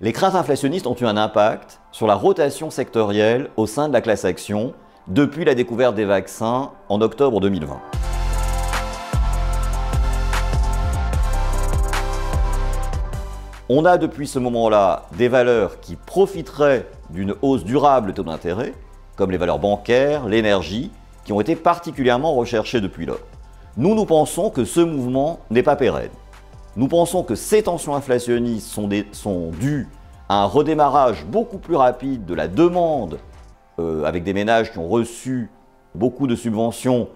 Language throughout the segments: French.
Les craintes inflationnistes ont eu un impact sur la rotation sectorielle au sein de la classe action depuis la découverte des vaccins en octobre 2020. On a depuis ce moment-là des valeurs qui profiteraient d'une hausse durable des taux d'intérêt, comme les valeurs bancaires, l'énergie, qui ont été particulièrement recherchées depuis lors. Nous pensons que ce mouvement n'est pas pérenne. Nous pensons que ces tensions inflationnistes sont dues à un redémarrage beaucoup plus rapide de la demande, avec des ménages qui ont reçu beaucoup de subventions,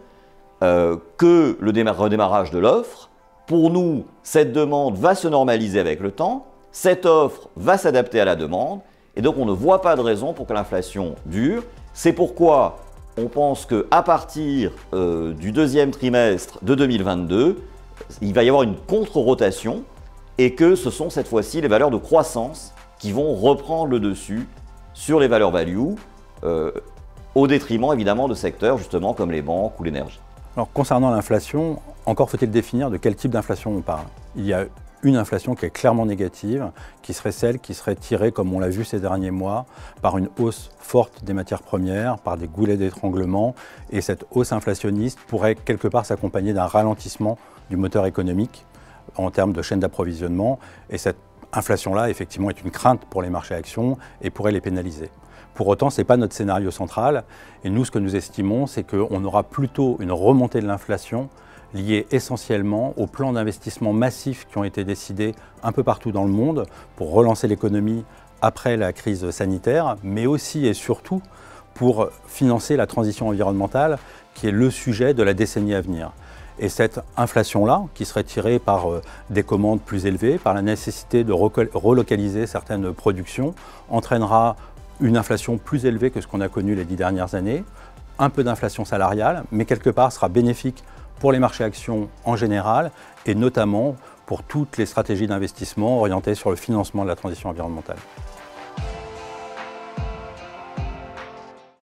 que le redémarrage de l'offre. Pour nous, cette demande va se normaliser avec le temps, cette offre va s'adapter à la demande, et donc on ne voit pas de raison pour que l'inflation dure. C'est pourquoi on pense qu'à partir du deuxième trimestre de 2022, il va y avoir une contre-rotation et que ce sont cette fois-ci les valeurs de croissance qui vont reprendre le dessus sur les valeurs value, au détriment évidemment de secteurs justement comme les banques ou l'énergie. Alors concernant l'inflation, encore faut-il définir de quel type d'inflation on parle. Il y a une inflation qui est clairement négative, qui serait celle qui serait tirée, comme on l'a vu ces derniers mois, par une hausse forte des matières premières, par des goulets d'étranglement, et cette hausse inflationniste pourrait quelque part s'accompagner d'un ralentissement du moteur économique en termes de chaîne d'approvisionnement, et cette inflation-là, effectivement, est une crainte pour les marchés actions et pourrait les pénaliser. Pour autant, ce n'est pas notre scénario central, et nous, ce que nous estimons, c'est qu'on aura plutôt une remontée de l'inflation liée essentiellement aux plans d'investissement massifs qui ont été décidés un peu partout dans le monde pour relancer l'économie après la crise sanitaire, mais aussi et surtout pour financer la transition environnementale, qui est le sujet de la décennie à venir. Et cette inflation-là, qui serait tirée par des commandes plus élevées, par la nécessité de relocaliser certaines productions, entraînera une inflation plus élevée que ce qu'on a connu les 10 dernières années, un peu d'inflation salariale, mais quelque part sera bénéfique pour les marchés actions en général et notamment pour toutes les stratégies d'investissement orientées sur le financement de la transition environnementale.